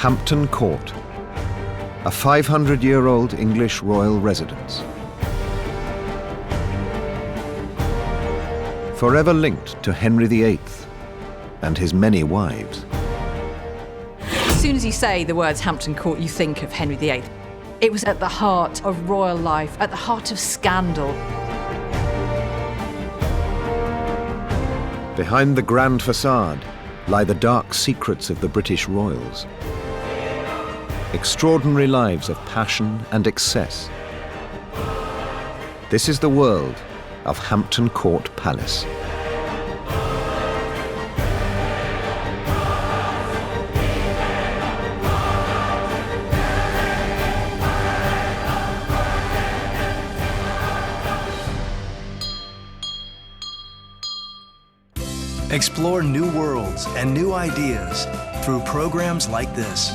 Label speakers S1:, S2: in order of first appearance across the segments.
S1: Hampton Court, a 500-year-old English royal residence. Forever linked to Henry VIII and his many wives.
S2: As soon as you say the words Hampton Court, you think of Henry VIII. It was at the heart of royal life, at the heart of scandal.
S1: Behind the grand facade lie the dark secrets of the British royals. Extraordinary lives of passion and excess. This is the world of Hampton Court Palace.
S3: Explore new worlds and new ideas through programs like this.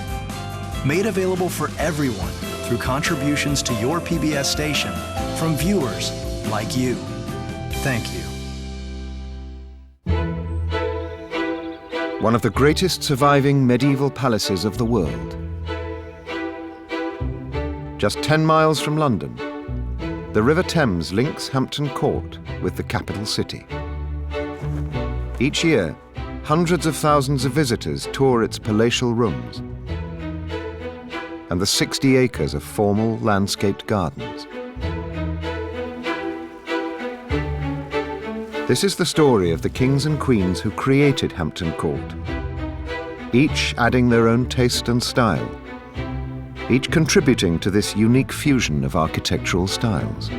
S3: Made available for everyone through contributions to your PBS station from viewers like you. Thank you.
S1: One of the greatest surviving medieval palaces of the world. Just 10 miles from London, the River Thames links Hampton Court with the capital city. Each year, hundreds of thousands of visitors tour its palatial rooms and the 60 acres of formal landscaped gardens. This is the story of the kings and queens who created Hampton Court, each adding their own taste and style, each contributing to this unique fusion of architectural styles.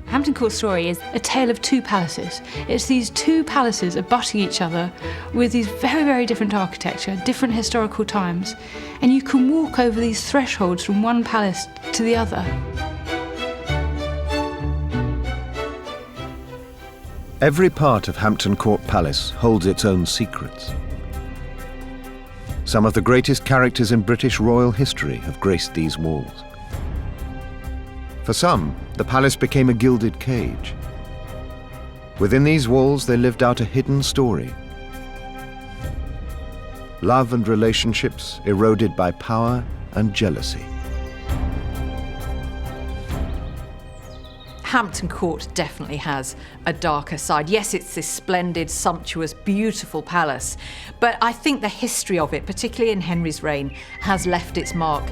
S4: Hampton Court's story is a tale of two palaces. It's these two palaces abutting each other with these very, very different architecture, different historical times, and you can walk over these thresholds from one palace to the other.
S1: Every part of Hampton Court Palace holds its own secrets. Some of the greatest characters in British royal history have graced these walls. For some, the palace became a gilded cage. Within these walls, they lived out a hidden story. Love and relationships eroded by power and jealousy.
S2: Hampton Court definitely has a darker side. Yes, it's this splendid, sumptuous, beautiful palace, but I think the history of it, particularly in Henry's reign, has left its mark.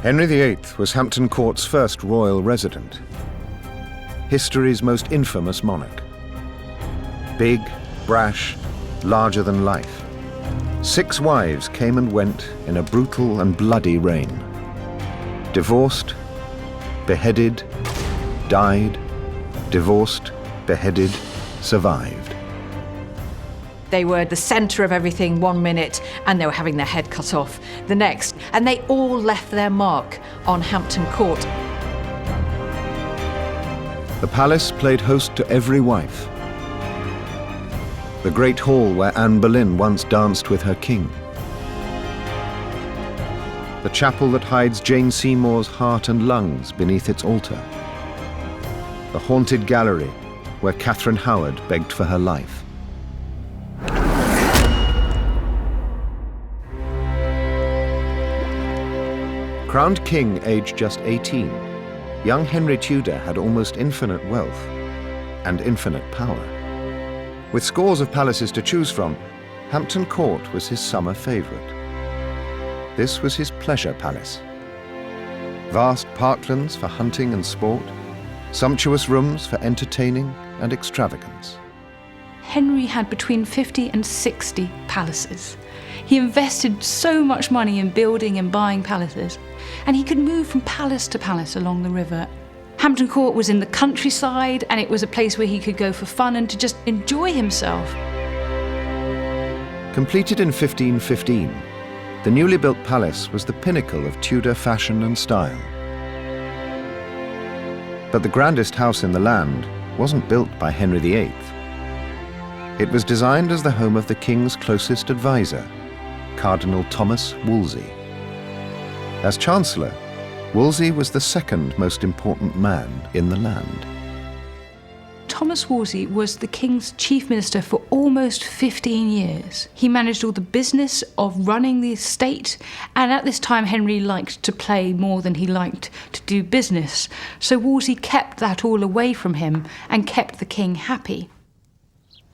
S1: Henry VIII was Hampton Court's first royal resident, history's most infamous monarch. Big, brash, larger than life. 6 wives came and went in a brutal and bloody reign. Divorced, beheaded, died, divorced, beheaded, survived.
S2: They were the centre of everything one minute, and they were having their head cut off the next. And they all left their mark on Hampton Court.
S1: The palace played host to every wife. The great hall where Anne Boleyn once danced with her king. The chapel that hides Jane Seymour's heart and lungs beneath its altar. The haunted gallery where Catherine Howard begged for her life. Crowned king aged just 18, young Henry Tudor had almost infinite wealth and infinite power. With scores of palaces to choose from, Hampton Court was his summer favourite. This was his pleasure palace. Vast parklands for hunting and sport, sumptuous rooms for entertaining and extravagance.
S4: Henry had between 50 and 60 palaces. He invested so much money in building and buying palaces, and he could move from palace to palace along the river. Hampton Court was in the countryside, and it was a place where he could go for fun and to just enjoy himself.
S1: Completed in 1515, the newly built palace was the pinnacle of Tudor fashion and style. But the grandest house in the land wasn't built by Henry VIII. It was designed as the home of the king's closest advisor, Cardinal Thomas Wolsey. As Chancellor, Wolsey was the second most important man in the land.
S4: Thomas Thomas Wolsey was the king's chief minister for almost 15 years. He managed all the business of running the estate, and at this time Henry liked to play more than he liked to do business, so Wolsey kept that all away from him and kept the king happy.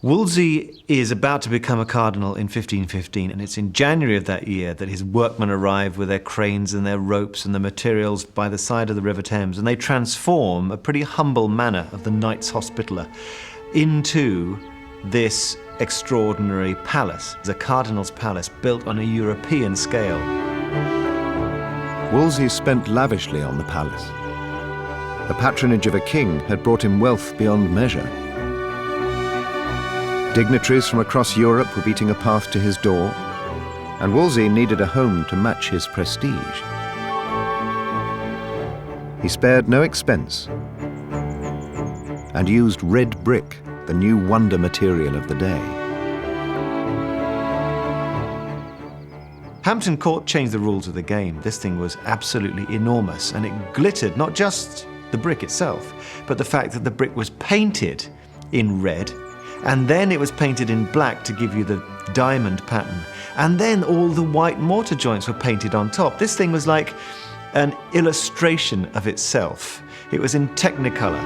S5: Wolsey is about to become a cardinal in 1515, and it's in January of that year that his workmen arrive with their cranes and their ropes and the materials by the side of the River Thames, and they transform a pretty humble manor of the Knights Hospitaller into this extraordinary palace. It's a cardinal's palace built on a European scale.
S1: Wolsey spent lavishly on the palace. The patronage of a king had brought him wealth beyond measure. Dignitaries from across Europe were beating a path to his door, and Wolsey needed a home to match his prestige. He spared no expense and used red brick, the new wonder material of the day.
S5: Hampton Court changed the rules of the game. This thing was absolutely enormous, and it glittered not just the brick itself, but the fact that the brick was painted in red, and then it was painted in black to give you the diamond pattern. And then all the white mortar joints were painted on top. This thing was like an illustration of itself. It was in Technicolor.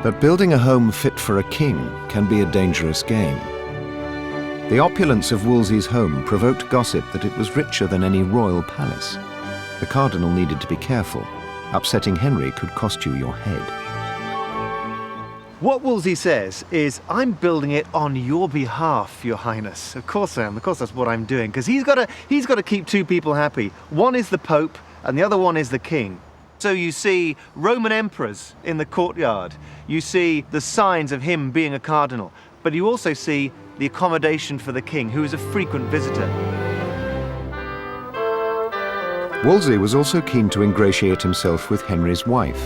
S1: But building a home fit for a king can be a dangerous game. The opulence of Wolsey's home provoked gossip that it was richer than any royal palace. The cardinal needed to be careful. Upsetting Henry could cost you your head.
S5: What Wolsey says is, I'm building it on your behalf, Your Highness. Of course I am. Of course that's what I'm doing, because he's got to keep two people happy. One is the Pope, and the other one is the King. So you see Roman emperors in the courtyard. You see the signs of him being a cardinal. But you also see the accommodation for the King, who is a frequent visitor.
S1: Wolsey was also keen to ingratiate himself with Henry's wife.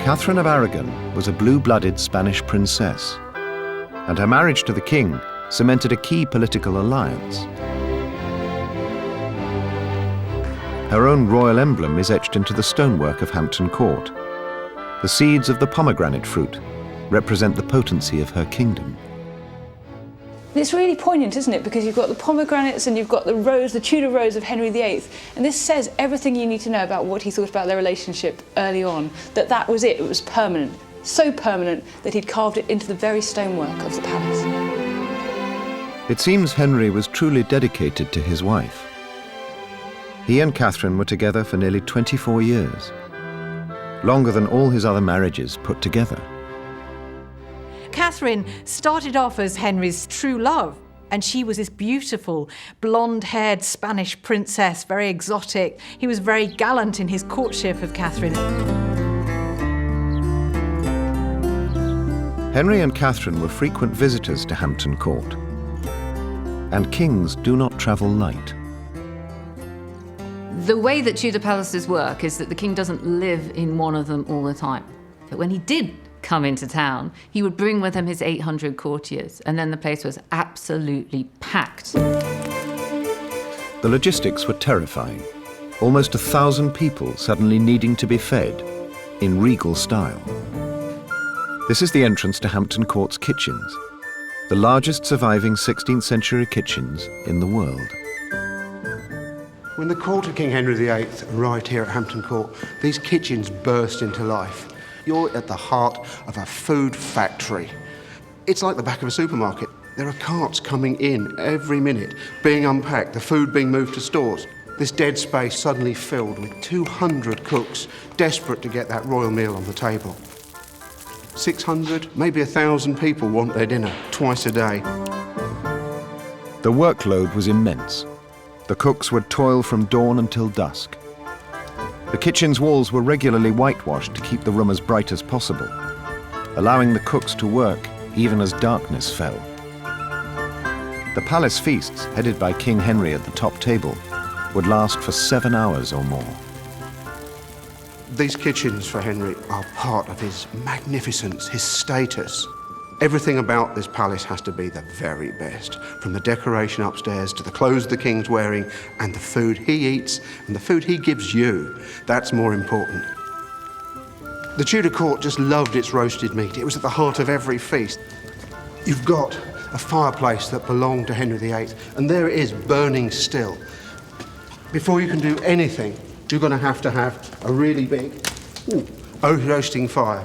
S1: Catherine of Aragon was a blue-blooded Spanish princess, and her marriage to the king cemented a key political alliance. Her own royal emblem is etched into the stonework of Hampton Court. The seeds of the pomegranate fruit represent the potency of her kingdom.
S4: It's really poignant, isn't it? Because you've got the pomegranates and you've got the rose, the Tudor rose of Henry VIII. And this says everything you need to know about what he thought about their relationship early on, that was it. It was permanent. So permanent that he'd carved it into the very stonework of the palace.
S1: It seems Henry was truly dedicated to his wife. He and Catherine were together for nearly 24 years, longer than all his other marriages put together.
S2: Catherine started off as Henry's true love, and she was this beautiful, blonde-haired Spanish princess, very exotic. He was very gallant in his courtship of Catherine.
S1: Henry and Catherine were frequent visitors to Hampton Court, and kings do not travel light.
S6: The way that Tudor palaces work is that the king doesn't live in one of them all the time. But when he did come into town, he would bring with him his 800 courtiers, and then the place was absolutely packed.
S1: The logistics were terrifying. Almost 1,000 people suddenly needing to be fed in regal style. This is the entrance to Hampton Court's kitchens, the largest surviving 16th century kitchens in the world.
S7: When the court of King Henry VIII arrived here at Hampton Court, these kitchens burst into life. You're at the heart of a food factory. It's like the back of a supermarket. There are carts coming in every minute, being unpacked, the food being moved to stores. This dead space suddenly filled with 200 cooks, desperate to get that royal meal on the table. 600, maybe 1,000 people want their dinner twice a day.
S1: The workload was immense. The cooks would toil from dawn until dusk. The kitchen's walls were regularly whitewashed to keep the room as bright as possible, allowing the cooks to work even as darkness fell. The palace feasts, headed by King Henry at the top table, would last for 7 hours or more.
S7: These kitchens for Henry are part of his magnificence, his status. Everything about this palace has to be the very best, from the decoration upstairs to the clothes the king's wearing and the food he eats and the food he gives you. That's more important. The Tudor court just loved its roasted meat. It was at the heart of every feast. You've got a fireplace that belonged to Henry VIII, and there it is, burning still. Before you can do anything, you're going to have a really big roasting fire.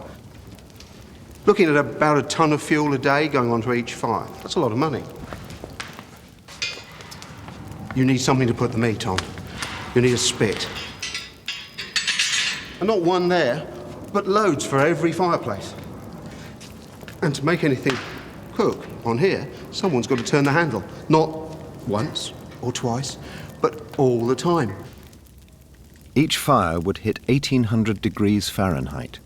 S7: Looking at about a ton of fuel a day going onto each fire. That's a lot of money. You need something to put the meat on. You need a spit. And not one there, but loads for every fireplace. And to make anything cook on here, someone's got to turn the handle. Not once or twice, but all the time.
S1: Each fire would hit 1800 degrees Fahrenheit,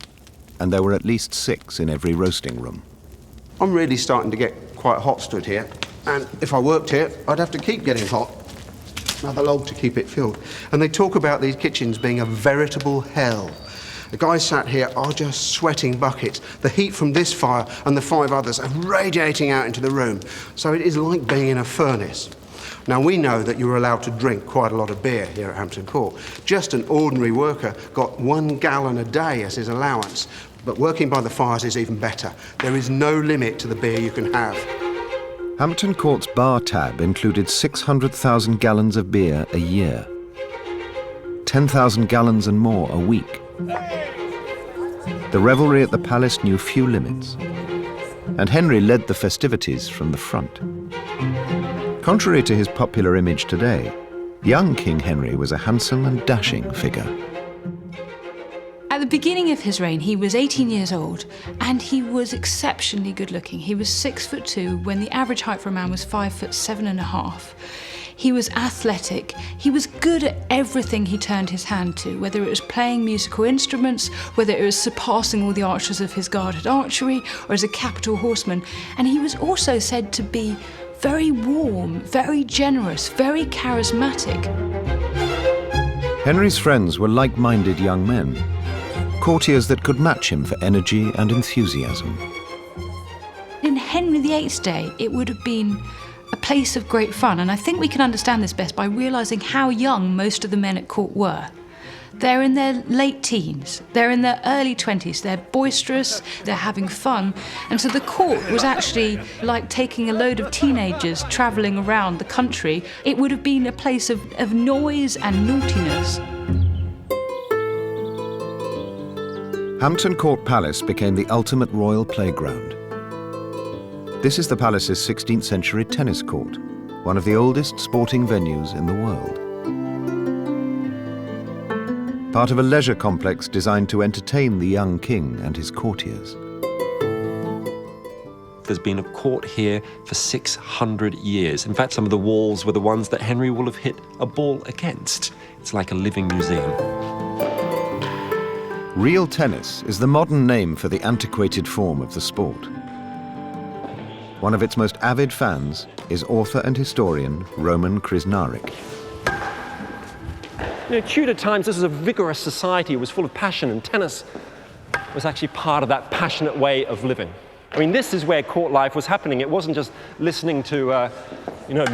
S1: and there were at least 6 in every roasting room.
S7: I'm really starting to get quite hot stood here, and if I worked here, I'd have to keep getting hot. Another log to keep it filled. And they talk about these kitchens being a veritable hell. The guys sat here are just sweating buckets. The heat from this fire and the 5 others are radiating out into the room. So it is like being in a furnace. Now, we know that you're allowed to drink quite a lot of beer here at Hampton Court. Just an ordinary worker got 1 gallon a day as his allowance. But working by the fires is even better. There is no limit to the beer you can have.
S1: Hampton Court's bar tab included 600,000 gallons of beer a year, 10,000 gallons and more a week. The revelry at the palace knew few limits, and Henry led the festivities from the front. Contrary to his popular image today, young King Henry was a handsome and dashing figure.
S4: At the beginning of his reign, he was 18 years old, and he was exceptionally good-looking. He was 6'2", when the average height for a man was 5'7½". He was athletic. He was good at everything he turned his hand to, whether it was playing musical instruments, whether it was surpassing all the archers of his guard at archery, or as a capital horseman. And he was also said to be very warm, very generous, very charismatic.
S1: Henry's friends were like-minded young men, courtiers that could match him for energy and enthusiasm.
S4: In Henry VIII's day, it would have been a place of great fun, and I think we can understand this best by realising how young most of the men at court were. They're in their late teens, they're in their early 20s, they're boisterous, they're having fun, and so the court was actually like taking a load of teenagers travelling around the country. It would have been a place of noise and naughtiness.
S1: Hampton Court Palace became the ultimate royal playground. This is the palace's 16th century tennis court, one of the oldest sporting venues in the world. Part of a leisure complex designed to entertain the young king and his courtiers.
S8: There's been a court here for 600 years. In fact, some of the walls were the ones that Henry will have hit a ball against. It's like a living museum.
S1: Real tennis is the modern name for the antiquated form of the sport. One of its most avid fans is author and historian Roman Krznaric.
S9: In Tudor times, this was a vigorous society. It was full of passion, and tennis was actually part of that passionate way of living. I mean, this is where court life was happening. It wasn't just listening to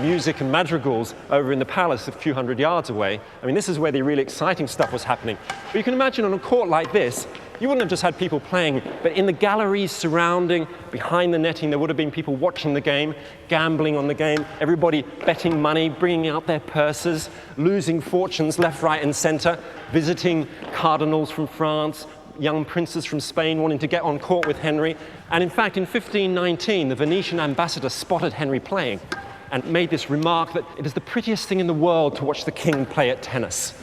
S9: music and madrigals over in the palace a few hundred yards away. I mean, this is where the really exciting stuff was happening. But you can imagine on a court like this, you wouldn't have just had people playing, but in the galleries surrounding, behind the netting, there would have been people watching the game, gambling on the game, everybody betting money, bringing out their purses, losing fortunes left, right, and center, visiting cardinals from France, young princes from Spain wanting to get on court with Henry. And in fact, in 1519, the Venetian ambassador spotted Henry playing and made this remark that it is the prettiest thing in the world to watch the king play at tennis.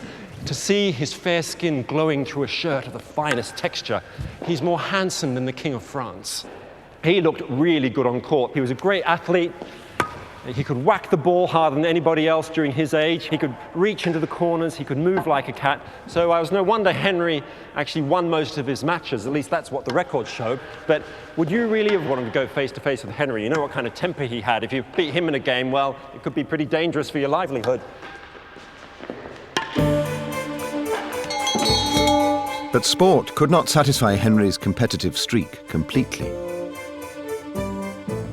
S9: To see his fair skin glowing through a shirt of the finest texture, he's more handsome than the King of France. He looked really good on court. He was a great athlete. He could whack the ball harder than anybody else during his age. He could reach into the corners. He could move like a cat. So it was no wonder Henry actually won most of his matches. At least that's what the records show. But would you really have wanted to go face-to-face with Henry? You know what kind of temper he had. If you beat him in a game, well, it could be pretty dangerous for your livelihood.
S1: But sport could not satisfy Henry's competitive streak completely.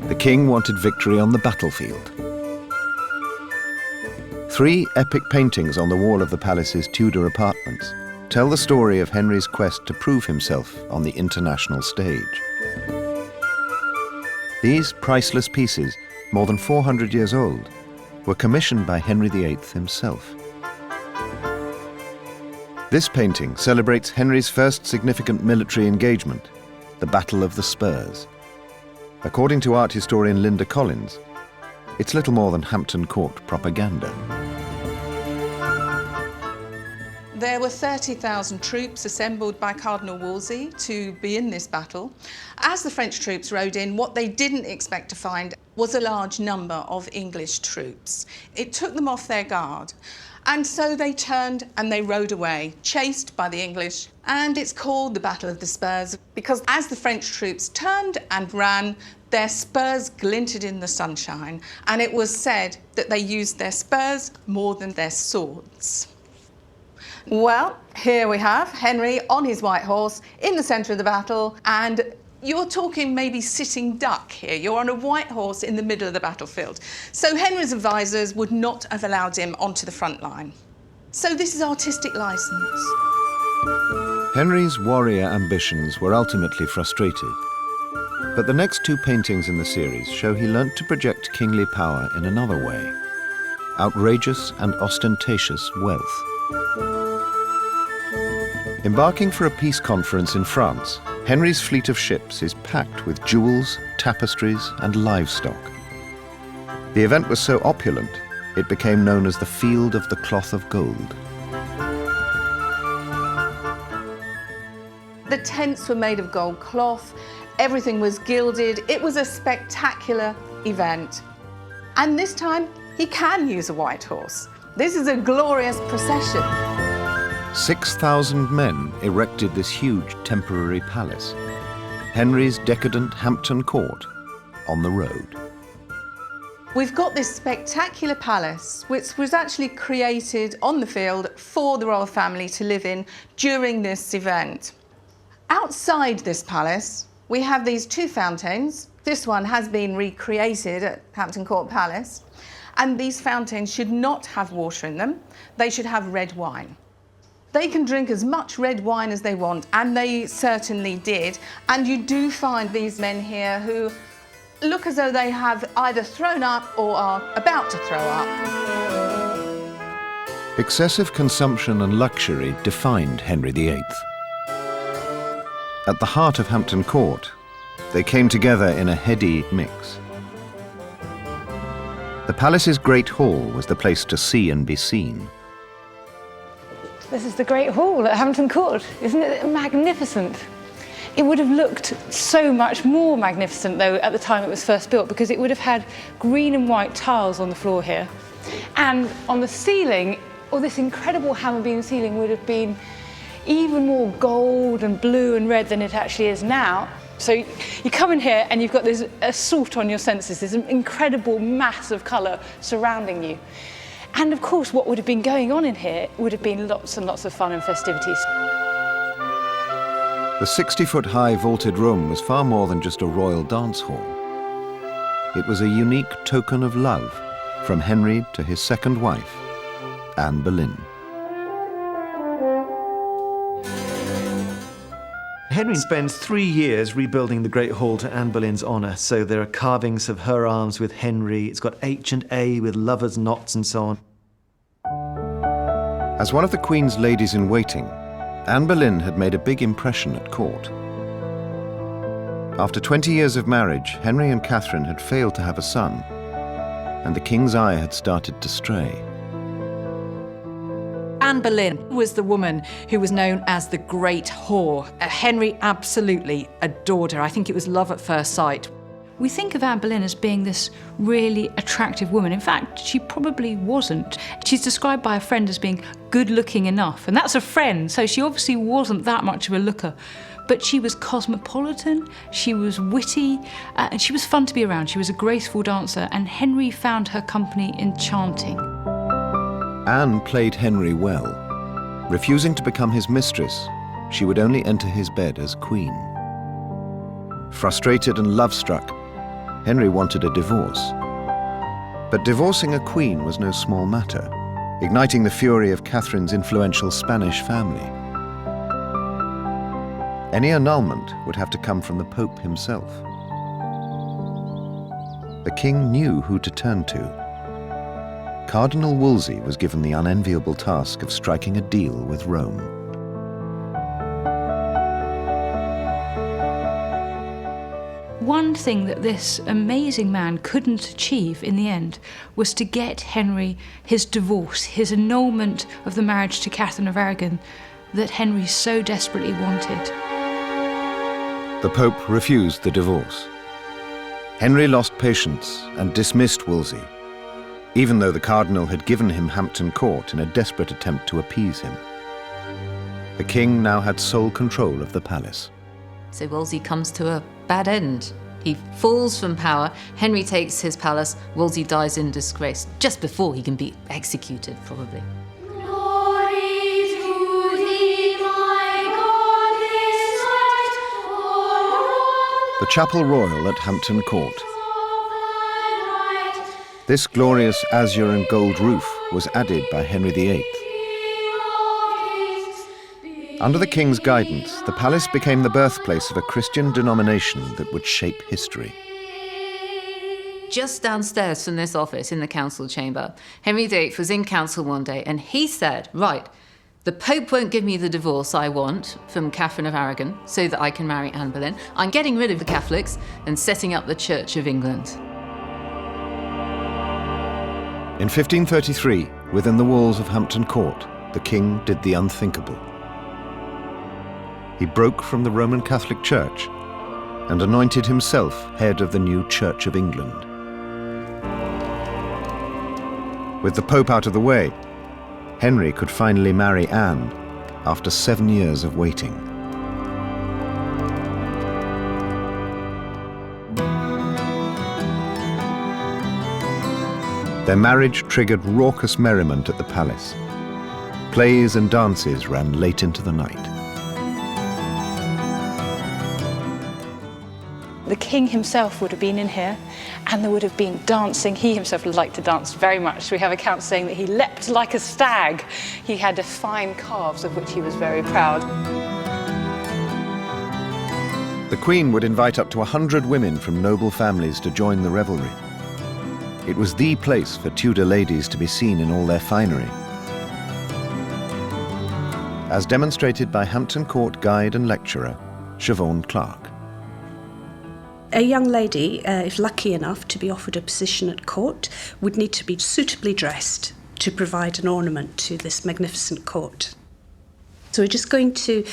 S1: The king wanted victory on the battlefield. 3 epic paintings on the wall of the palace's Tudor apartments tell the story of Henry's quest to prove himself on the international stage. These priceless pieces, more than 400 years old, were commissioned by Henry VIII himself. This painting celebrates Henry's first significant military engagement, the Battle of the Spurs. According to art historian Linda Collins, it's little more than Hampton Court propaganda.
S10: There were 30,000 troops assembled by Cardinal Wolsey to be in this battle. As the French troops rode in, what they didn't expect to find was a large number of English troops. It took them off their guard. And so they turned and they rode away, chased by the English. And it's called the Battle of the Spurs because as the French troops turned and ran, their spurs glinted in the sunshine. And it was said that they used their spurs more than their swords. Well, here we have Henry on his white horse in the centre of the battle, and you're talking maybe sitting duck here. You're on a white horse in the middle of the battlefield. So Henry's advisors would not have allowed him onto the front line. So this is artistic licence.
S1: Henry's warrior ambitions were ultimately frustrated. But the next two paintings in the series show he learnt to project kingly power in another way: outrageous and ostentatious wealth. Embarking for a peace conference in France, Henry's fleet of ships is packed with jewels, tapestries, and livestock. The event was so opulent, it became known as the Field of the Cloth of Gold.
S10: The tents were made of gold cloth, everything was gilded. It was a spectacular event. And this time, he can use a white horse. This is a glorious procession.
S1: 6,000 men erected this huge temporary palace, Henry's decadent Hampton Court, on the road.
S10: We've got this spectacular palace, which was actually created on the field for the royal family to live in during this event. Outside this palace, we have these two fountains. This one has been recreated at Hampton Court Palace, and these fountains should not have water in them. They should have red wine. They can drink as much red wine as they want, and they certainly did. And you do find these men here who look as though they have either thrown up or are about to throw up.
S1: Excessive consumption and luxury defined Henry VIII. At the heart of Hampton Court, they came together in a heady mix. The palace's Great Hall was the place to see and be seen.
S4: This is the Great Hall at Hampton Court. Isn't it magnificent? It would have looked so much more magnificent, though, at the time it was first built, because it would have had green and white tiles on the floor here. And on the ceiling, this incredible hammer beam ceiling would have been even more gold and blue and red than it actually is now. So you come in here and you've got this assault on your senses, this incredible mass of colour surrounding you. And of course, what would have been going on in here would have been lots and lots of fun and festivities.
S1: The 60-foot-high vaulted room was far more than just a royal dance hall. It was a unique token of love from Henry to his second wife, Anne Boleyn.
S5: Henry spends 3 years rebuilding the Great Hall to Anne Boleyn's honour, so there are carvings of her arms with Henry. It's got H and A with lovers' knots and so on.
S1: As one of the Queen's ladies-in-waiting, Anne Boleyn had made a big impression at court. After 20 years of marriage, Henry and Catherine had failed to have a son, and the King's eye had started to stray.
S2: Anne Boleyn was the woman who was known as the Great Whore. Henry absolutely adored her. I think it was love at first sight.
S4: We think of Anne Boleyn as being this really attractive woman. In fact, she probably wasn't. She's described by a friend as being good-looking enough, and that's a friend, so she obviously wasn't that much of a looker. But she was cosmopolitan, she was witty, and she was fun to be around. She was a graceful dancer, and Henry found her company enchanting.
S1: Anne played Henry well. Refusing to become his mistress, she would only enter his bed as queen. Frustrated and love-struck, Henry wanted a divorce. But divorcing a queen was no small matter, igniting the fury of Catherine's influential Spanish family. Any annulment would have to come from the Pope himself. The king knew who to turn to. Cardinal Wolsey was given the unenviable task of striking a deal with Rome.
S4: One thing that this amazing man couldn't achieve in the end was to get Henry his divorce, his annulment of the marriage to Catherine of Aragon that Henry so desperately wanted.
S1: The Pope refused the divorce. Henry lost patience and dismissed Wolsey, even though the Cardinal had given him Hampton Court in a desperate attempt to appease him. The king now had sole control of the palace.
S6: So Wolsey comes to a bad end. He falls from power, Henry takes his palace, Wolsey dies in disgrace, just before he can be executed, probably.
S1: The Chapel Royal at Hampton Court. This glorious azure and gold roof was added by Henry VIII. Under the king's guidance, the palace became the birthplace of a Christian denomination that would shape history.
S6: Just downstairs from this office in the council chamber, Henry VIII was in council one day and he said, right, the Pope won't give me the divorce I want from Catherine of Aragon so that I can marry Anne Boleyn. I'm getting rid of the Catholics and setting up the Church of England.
S1: In 1533, within the walls of Hampton Court, the king did the unthinkable. He broke from the Roman Catholic Church and anointed himself head of the new Church of England. With the Pope out of the way, Henry could finally marry Anne after 7 years of waiting. Their marriage triggered raucous merriment at the palace. Plays and dances ran late into the night.
S4: The king himself would have been in here and there would have been dancing. He himself liked to dance very much. We have accounts saying that he leapt like a stag. He had fine calves of which he was very proud.
S1: The Queen would invite up to 100 women from noble families to join the revelry. It was the place for Tudor ladies to be seen in all their finery. As demonstrated by Hampton Court guide and lecturer, Siobhan Clark.
S11: A young lady, if lucky enough to be offered a position at court, would need to be suitably dressed to provide an ornament to this magnificent court. So we're just going to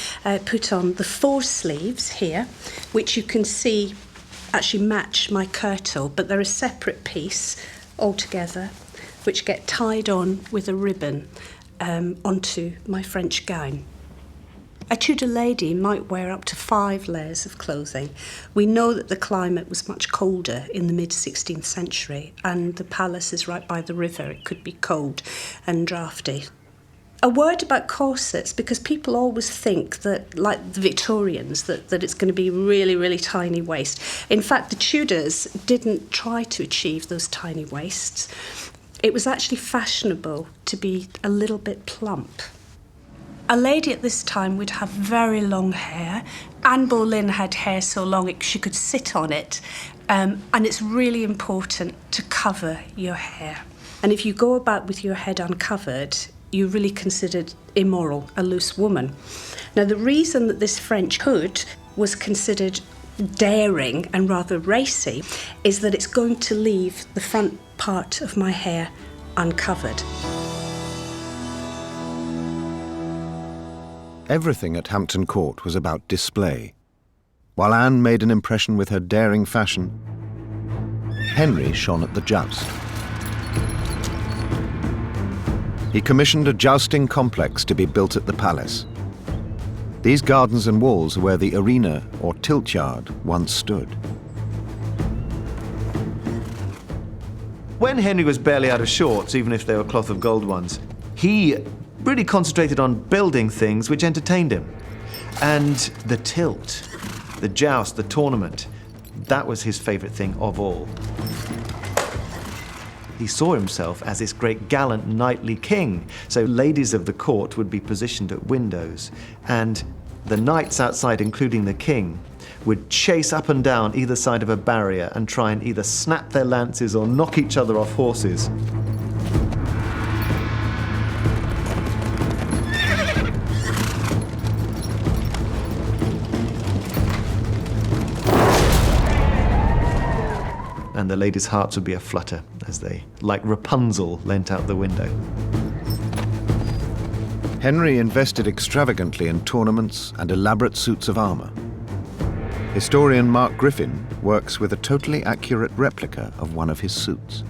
S11: put on the 4 sleeves here, which you can see actually match my kirtle, but they're a separate piece altogether, which get tied on with a ribbon onto my French gown. A Tudor lady might wear up to 5 layers of clothing. We know that the climate was much colder in the mid-16th century, and the palace is right by the river. It could be cold and draughty. A word about corsets, because people always think that, like the Victorians, that it's going to be really, really tiny waist. In fact, the Tudors didn't try to achieve those tiny waists. It was actually fashionable to be a little bit plump. A lady at this time would have very long hair. Anne Boleyn had hair so long she could sit on it, and it's really important to cover your hair. And if you go about with your head uncovered, you're really considered immoral, a loose woman. Now, the reason that this French hood was considered daring and rather racy is that it's going to leave the front part of my hair uncovered.
S1: Everything at Hampton Court was about display. While Anne made an impression with her daring fashion, Henry shone at the joust. He commissioned a jousting complex to be built at the palace. These gardens and walls are where the arena or tilt yard once stood.
S5: When Henry was barely out of shorts, even if they were cloth of gold ones, he really concentrated on building things which entertained him. And the tilt, the joust, the tournament, that was his favourite thing of all. He saw himself as this great gallant knightly king, so ladies of the court would be positioned at windows, and The knights outside, including the king, would chase up and down either side of a barrier and try and either snap their lances or knock each other off horses. And the ladies' hearts would be aflutter as they, like Rapunzel, leant out the window.
S1: Henry invested extravagantly in tournaments and elaborate suits of armour. Historian Mark Griffin works with a totally accurate replica of one of his suits.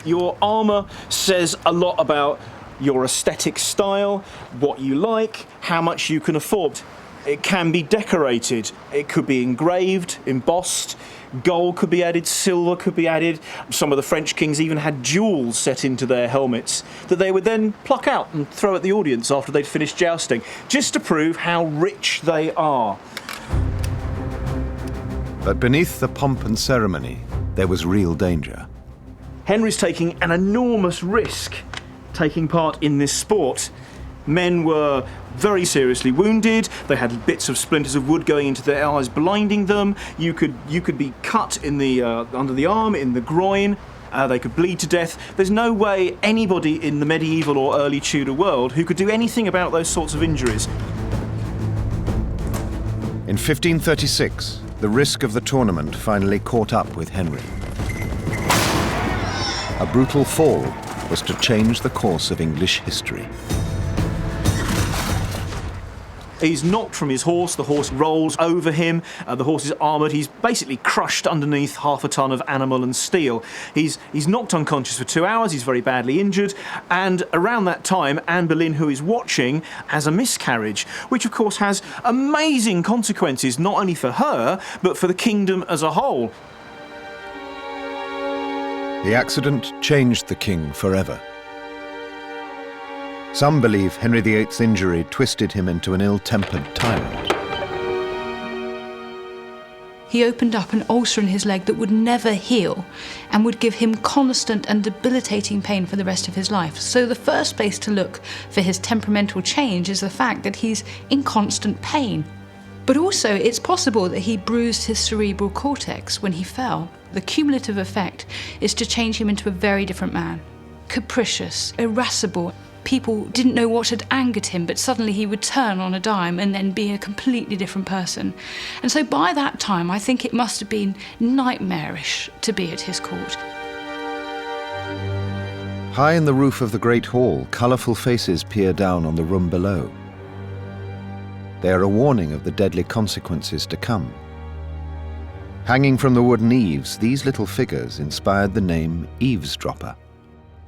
S12: Your armour says a lot about your aesthetic style, what you like, how much you can afford. It can be decorated. It could be engraved, embossed. Gold could be added, silver could be added. Some of the French kings even had jewels set into their helmets that they would then pluck out and throw at the audience after they'd finished jousting, just to prove how rich they are.
S1: But beneath the pomp and ceremony, there was real danger.
S12: Henry's taking an enormous risk taking part in this sport. Men were very seriously wounded. They had bits of splinters of wood going into their eyes, blinding them. You could be cut in the under the arm, in the groin. They could bleed to death. There's no way anybody in the medieval or early Tudor world who could do anything about those sorts of injuries.
S1: In 1536, the risk of the tournament finally caught up with Henry. A brutal fall was to change the course of English history.
S12: He's knocked from his horse, the horse rolls over him, the horse is armoured, he's basically crushed underneath half a ton of animal and steel. He's knocked unconscious for 2 hours, he's very badly injured, and around that time, Anne Boleyn, who is watching, has a miscarriage, which of course has amazing consequences, not only for her, but for the kingdom as a whole.
S1: The accident changed the king forever. Some believe Henry VIII's injury twisted him into an ill-tempered tyrant.
S4: He opened up an ulcer in his leg that would never heal and would give him constant and debilitating pain for the rest of his life. So the first place to look for his temperamental change is the fact that he's in constant pain. But also, it's possible that he bruised his cerebral cortex when he fell. The cumulative effect is to change him into a very different man. Capricious, irascible. People didn't know what had angered him, but suddenly he would turn on a dime and then be a completely different person. And so by that time, I think it must have been nightmarish to be at his court.
S1: High in the roof of the Great Hall, colourful faces peer down on the room below. They are a warning of the deadly consequences to come. Hanging from the wooden eaves, these little figures inspired the name eavesdropper.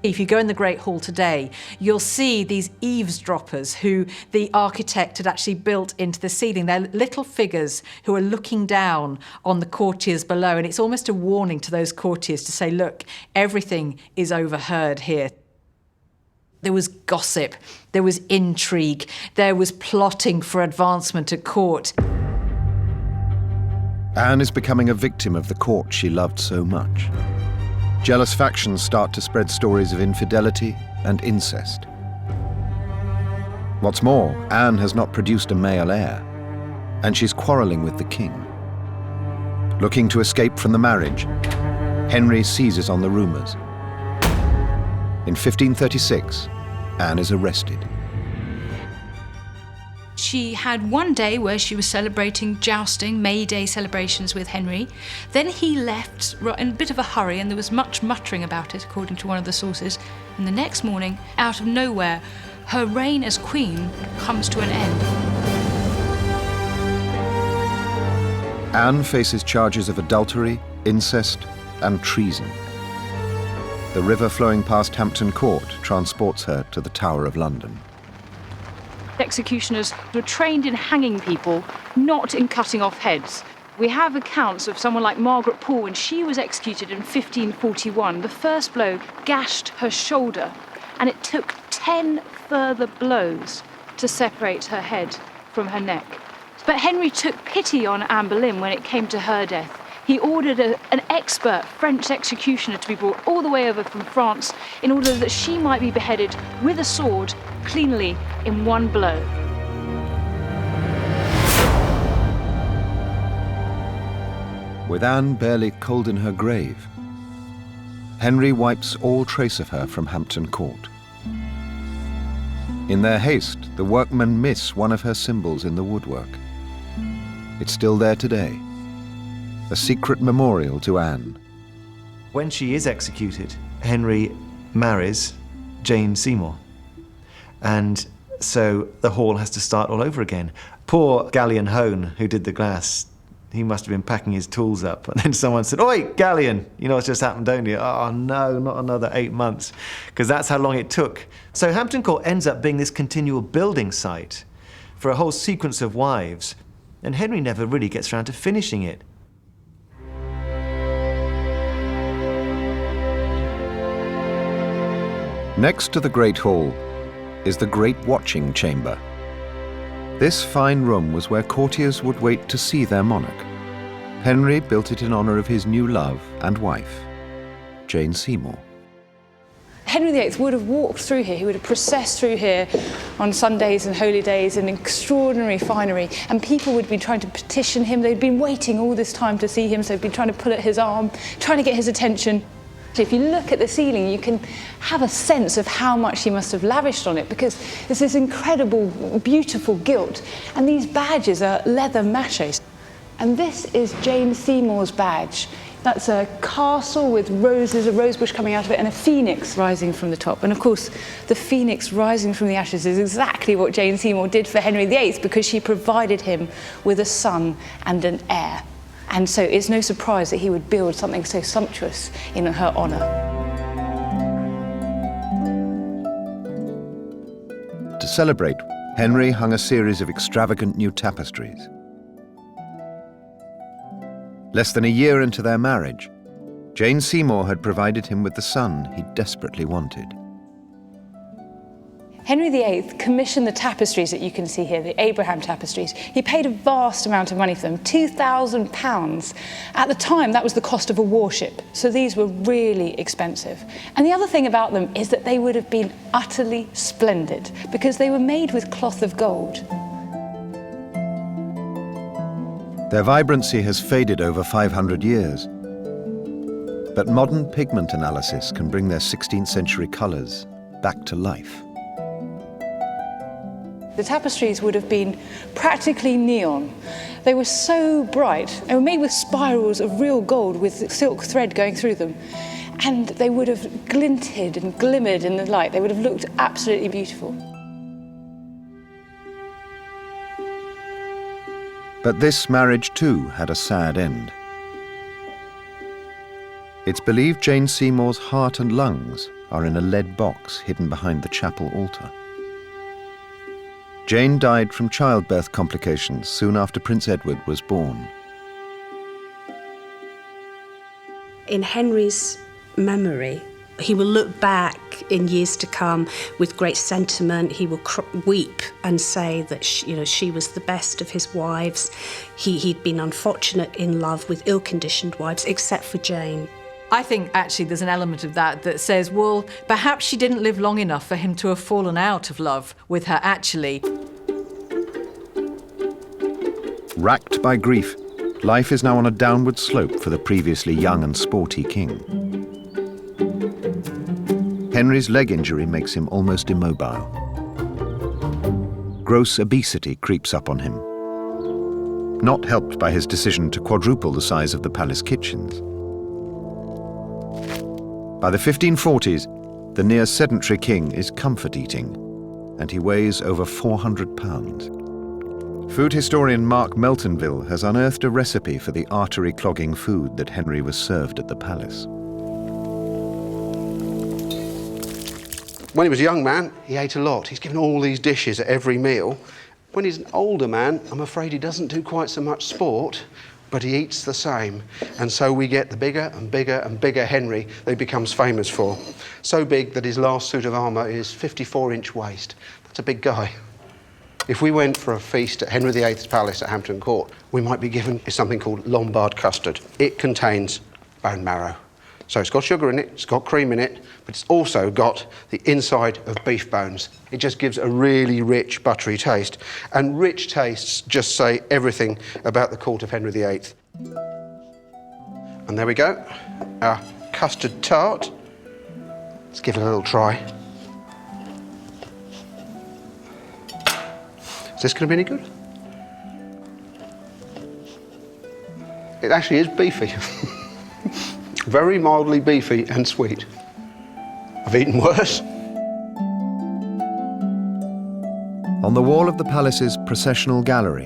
S2: If you go in the Great Hall today, you'll see these eavesdroppers who the architect had actually built into the ceiling. They're little figures who are looking down on the courtiers below, and it's almost a warning to those courtiers to say, look, everything is overheard here. There was gossip, there was intrigue, there was plotting for advancement at court.
S1: Anne is becoming a victim of the court she loved so much. Jealous factions start to spread stories of infidelity and incest. What's more, Anne has not produced a male heir, and she's quarrelling with the king. Looking to escape from the marriage, Henry seizes on the rumours. In 1536, Anne is arrested.
S4: She had one day where she was celebrating jousting, May Day celebrations with Henry. Then he left in a bit of a hurry, and there was much muttering about it, according to one of the sources. And the next morning, out of nowhere, her reign as queen comes to an end.
S1: Anne faces charges of adultery, incest, and treason. The river flowing past Hampton Court transports her to the Tower of London.
S4: Executioners were trained in hanging people, not in cutting off heads. We have accounts of someone like Margaret Poole when she was executed in 1541. The first blow gashed her shoulder, and it took 10 further blows to separate her head from her neck. But Henry took pity on Anne Boleyn when it came to her death. He ordered an expert French executioner to be brought all the way over from France in order that she might be beheaded with a sword cleanly in one blow.
S1: With Anne barely cold in her grave, Henry wipes all trace of her from Hampton Court. In their haste, the workmen miss one of her symbols in the woodwork. It's still there today, a secret memorial to Anne.
S5: When she is executed, Henry marries Jane Seymour. And so the hall has to start all over again. Poor Gallion Hone, who did the glass, he must have been packing his tools up. And then someone said, "Oi, Gallion, you know what's just happened, don't you?" "Oh, no, not another 8 months," because that's how long it took. So Hampton Court ends up being this continual building site for a whole sequence of wives. And Henry never really gets around to finishing it.
S1: Next to the Great Hall is the Great Watching Chamber. This fine room was where courtiers would wait to see their monarch. Henry built it in honor of his new love and wife, Jane Seymour.
S4: Henry VIII would have walked through here, he would have processed through here on Sundays and holy days in extraordinary finery, and people would be trying to petition him. They'd been waiting all this time to see him, so they'd been trying to pull at his arm, trying to get his attention. If you look at the ceiling, you can have a sense of how much he must have lavished on it, because there's this incredible, beautiful gilt, and these badges are leather maches. And this is Jane Seymour's badge. That's a castle with roses, a rose bush coming out of it, and a phoenix rising from the top. And of course, the phoenix rising from the ashes is exactly what Jane Seymour did for Henry VIII, because she provided him with a son and an heir. And so it's no surprise that he would build something so sumptuous in her honour.
S1: To celebrate, Henry hung a series of extravagant new tapestries. Less than a year into their marriage, Jane Seymour had provided him with the son he desperately wanted.
S4: Henry VIII commissioned the tapestries that you can see here, the Abraham tapestries. He paid a vast amount of money for them, £2,000. At the time, that was the cost of a warship, so these were really expensive. And the other thing about them is that they would have been utterly splendid, because they were made with cloth of gold.
S1: Their vibrancy has faded over 500 years, but modern pigment analysis can bring their 16th century colours back to life.
S4: The tapestries would have been practically neon. They were so bright. They were made with spirals of real gold with silk thread going through them. And they would have glinted and glimmered in the light. They would have looked absolutely beautiful.
S1: But this marriage too had a sad end. It's believed Jane Seymour's heart and lungs are in a lead box hidden behind the chapel altar. Jane died from childbirth complications soon after Prince Edward was born.
S11: In Henry's memory, he will look back in years to come with great sentiment. He will weep and say that she was the best of his wives. He'd been unfortunate in love with ill-conditioned wives, except for Jane.
S2: I think actually there's an element of that that says, well, perhaps she didn't live long enough for him to have fallen out of love with her actually.
S1: Racked by grief, life is now on a downward slope for the previously young and sporty king. Henry's leg injury makes him almost immobile. Gross obesity creeps up on him, not helped by his decision to quadruple the size of the palace kitchens. By the 1540s, the near sedentary king is comfort eating, and he weighs over 400 pounds. Food historian Mark Meltonville has unearthed a recipe for the artery-clogging food that Henry was served at the palace.
S7: When he was a young man, he ate a lot. He's given all these dishes at every meal. When he's an older man, I'm afraid he doesn't do quite so much sport, but he eats the same. And so we get the bigger and bigger and bigger Henry that he becomes famous for. So big that his last suit of armour is 54-inch waist. That's a big guy. If we went for a feast at Henry VIII's palace at Hampton Court, we might be given something called Lombard custard. It contains bone marrow. So it's got sugar in it, it's got cream in it, but it's also got the inside of beef bones. It just gives a really rich, buttery taste. And rich tastes just say everything about the court of Henry VIII. And there we go, our custard tart. Let's give it a little try. Is this going to be any good? It actually is beefy. Very mildly beefy and sweet. I've eaten worse.
S1: On the wall of the palace's processional gallery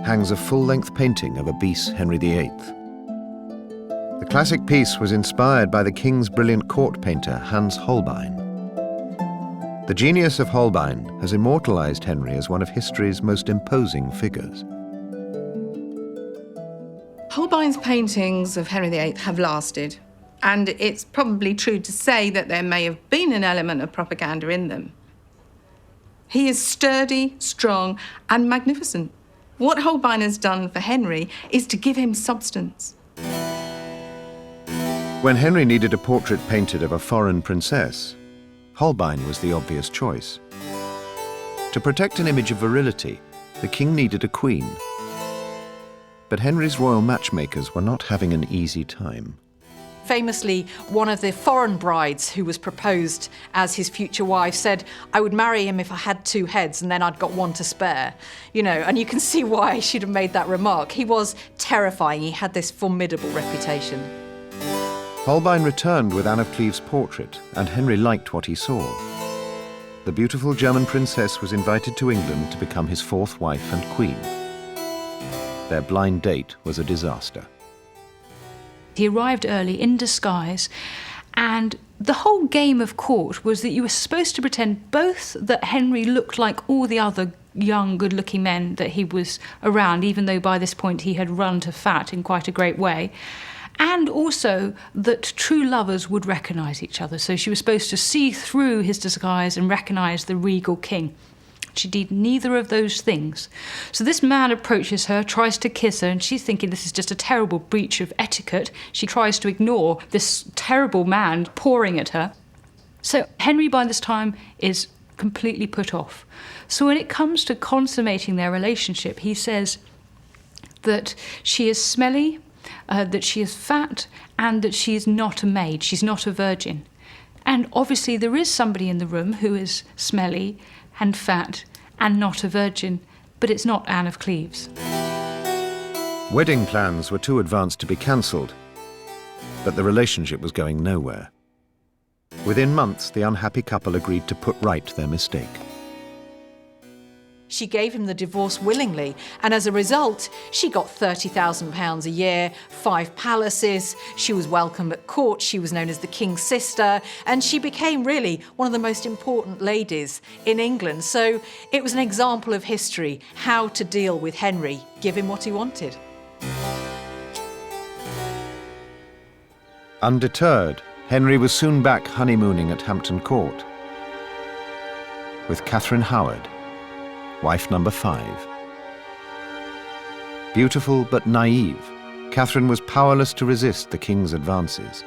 S1: hangs a full-length painting of obese Henry VIII. The classic piece was inspired by the king's brilliant court painter Hans Holbein. The genius of Holbein has immortalized Henry as one of history's most imposing figures.
S10: Holbein's paintings of Henry VIII have lasted, and it's probably true to say that there may have been an element of propaganda in them. He is sturdy, strong, and magnificent. What Holbein has done for Henry is to give him substance.
S1: When Henry needed a portrait painted of a foreign princess, Holbein was the obvious choice. To protect an image of virility, the king needed a queen. But Henry's royal matchmakers were not having an easy time.
S2: Famously, one of the foreign brides who was proposed as his future wife said, "I would marry him if I had two heads and then I'd got one to spare." You know, and you can see why she'd have made that remark. He was terrifying. He had this formidable reputation.
S1: Holbein returned with Anne of Cleves' portrait, and Henry liked what he saw. The beautiful German princess was invited to England to become his fourth wife and queen. Their blind date was a disaster.
S4: He arrived early in disguise, and the whole game of court was that you were supposed to pretend both that Henry looked like all the other young, good-looking men that he was around, even though by this point he had run to fat in quite a great way, and also that true lovers would recognise each other. So she was supposed to see through his disguise and recognise the regal king. She did neither of those things. So this man approaches her, tries to kiss her, and she's thinking this is just a terrible breach of etiquette. She tries to ignore this terrible man pouring at her. So Henry, by this time, is completely put off. So when it comes to consummating their relationship, he says that she is smelly, that she is fat, and that she is not a maid, she's not a virgin. And obviously there is somebody in the room who is smelly and fat and not a virgin, but it's not Anne of Cleves.
S1: Wedding plans were too advanced to be cancelled, but the relationship was going nowhere. Within months, the unhappy couple agreed to put right their mistake.
S2: She gave him the divorce willingly, and as a result, she got £30,000 a year, 5 palaces, she was welcome at court, she was known as the king's sister, and she became really one of the most important ladies in England. So it was an example of history, how to deal with Henry, give him what he wanted.
S1: Undeterred, Henry was soon back honeymooning at Hampton Court with Catherine Howard, wife number 5. Beautiful but naive, Catherine was powerless to resist the king's advances.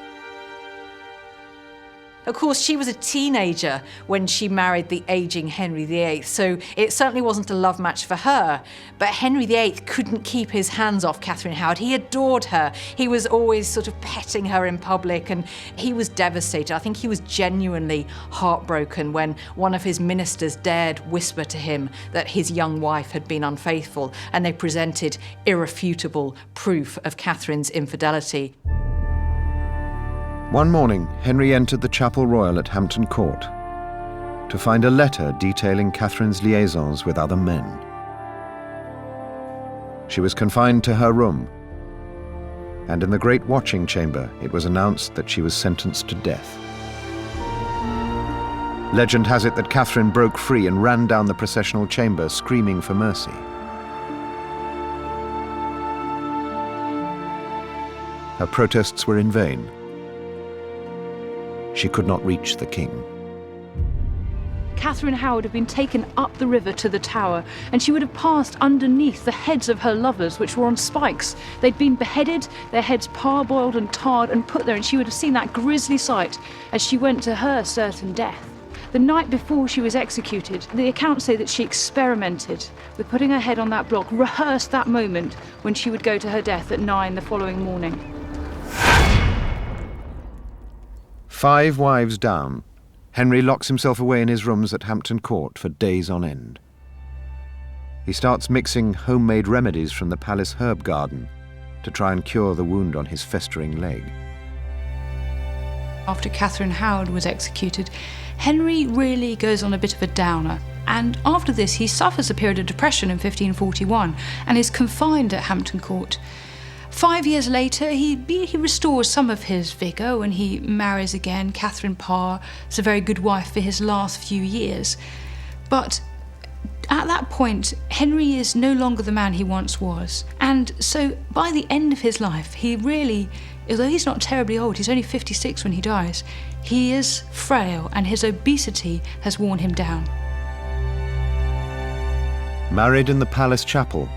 S2: Of course, she was a teenager when she married the ageing Henry VIII, so it certainly wasn't a love match for her. But Henry VIII couldn't keep his hands off Catherine Howard. He adored her. He was always sort of petting her in public, and he was devastated. I think he was genuinely heartbroken when one of his ministers dared whisper to him that his young wife had been unfaithful, and they presented irrefutable proof of Catherine's infidelity.
S1: One morning, Henry entered the Chapel Royal at Hampton Court to find a letter detailing Catherine's liaisons with other men. She was confined to her room, and in the great watching chamber, it was announced that she was sentenced to death. Legend has it that Catherine broke free and ran down the processional chamber screaming for mercy. Her protests were in vain. She could not reach the king.
S4: Catherine Howard had been taken up the river to the Tower, and she would have passed underneath the heads of her lovers, which were on spikes. They'd been beheaded, their heads parboiled and tarred and put there, and she would have seen that grisly sight as she went to her certain death. The night before she was executed, the accounts say that she experimented with putting her head on that block, rehearsed that moment when she would go to her death at 9 the following morning.
S1: 5 wives down, Henry locks himself away in his rooms at Hampton Court for days on end. He starts mixing homemade remedies from the palace herb garden to try and cure the wound on his festering leg.
S4: After Catherine Howard was executed, Henry really goes on a bit of a downer. And after this, he suffers a period of depression in 1541 and is confined at Hampton Court. 5 years later, he restores some of his vigour when he marries again. Catherine Parr is a very good wife for his last few years. But at that point, Henry is no longer the man he once was. And so by the end of his life, he really, although he's not terribly old, he's only 56 when he dies, he is frail and his obesity has worn him down.
S1: Married in the palace chapel,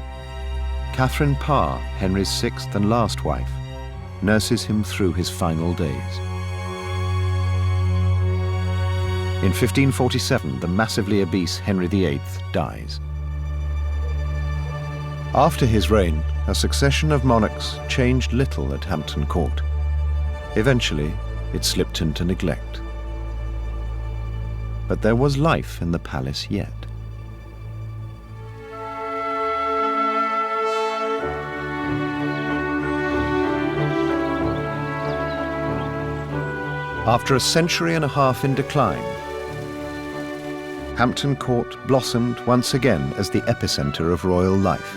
S1: Catherine Parr, Henry's 6th and last wife, nurses him through his final days. In 1547, the massively obese Henry VIII dies. After his reign, a succession of monarchs changed little at Hampton Court. Eventually, it slipped into neglect. But there was life in the palace yet. After a century and a half in decline, Hampton Court blossomed once again as the epicenter of royal life.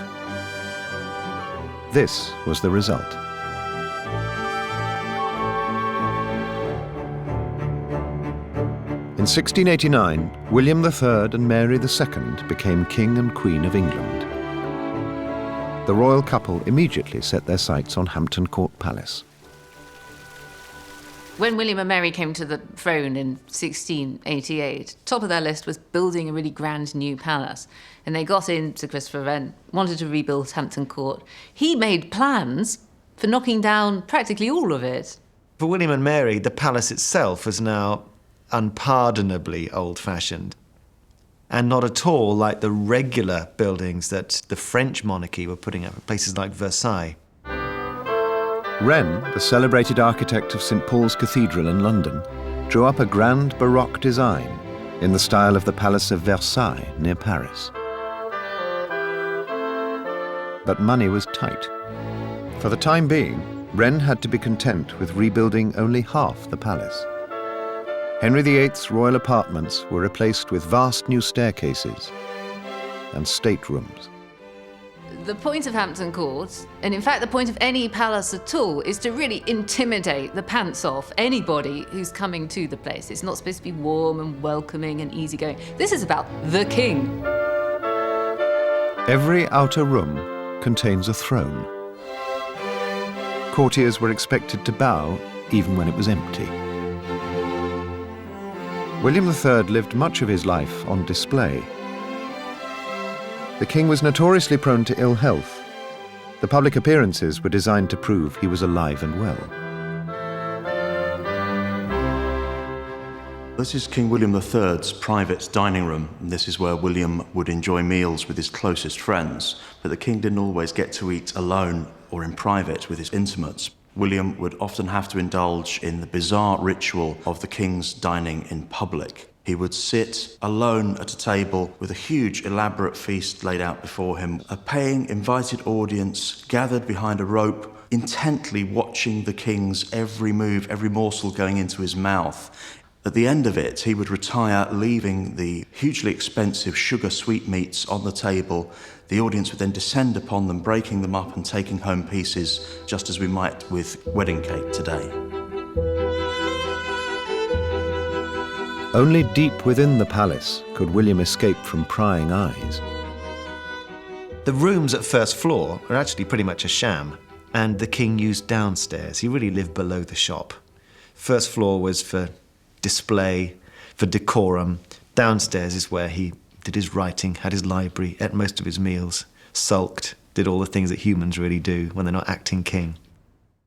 S1: This was the result. In 1689, William III and Mary II became King and Queen of England. The royal couple immediately set their sights on Hampton Court Palace.
S6: When William and Mary came to the throne in 1688, top of their list was building a really grand new palace. And they got in, Sir Christopher Wren wanted to rebuild Hampton Court. He made plans for knocking down practically all of it.
S5: For William and Mary, the palace itself was now unpardonably old-fashioned, and not at all like the regular buildings that the French monarchy were putting up at places like Versailles.
S1: Wren, the celebrated architect of St. Paul's Cathedral in London, drew up a grand Baroque design in the style of the Palace of Versailles near Paris. But money was tight. For the time being, Wren had to be content with rebuilding only half the palace. Henry VIII's royal apartments were replaced with vast new staircases and staterooms.
S6: The point of Hampton Court, and in fact the point of any palace at all, is to really intimidate the pants off anybody who's coming to the place. It's not supposed to be warm and welcoming and easygoing. This is about the king.
S1: Every outer room contains a throne. Courtiers were expected to bow even when it was empty. William III lived much of his life on display. The king was notoriously prone to ill health. The public appearances were designed to prove he was alive and well.
S13: This is King William III's private dining room. This is where William would enjoy meals with his closest friends, but the king didn't always get to eat alone or in private with his intimates. William would often have to indulge in the bizarre ritual of the king's dining in public. He would sit alone at a table with a huge, elaborate feast laid out before him. A paying, invited audience gathered behind a rope, intently watching the king's every move, every morsel going into his mouth. At the end of it, he would retire, leaving the hugely expensive sugar sweetmeats on the table. The audience would then descend upon them, breaking them up and taking home pieces, just as we might with wedding cake today.
S1: Only deep within the palace could William escape from prying eyes.
S5: The rooms at first floor are actually pretty much a sham, and the king used downstairs. He really lived below the shop. First floor was for display, for decorum. Downstairs is where he did his writing, had his library, ate most of his meals, sulked, did all the things that humans really do when they're not acting king.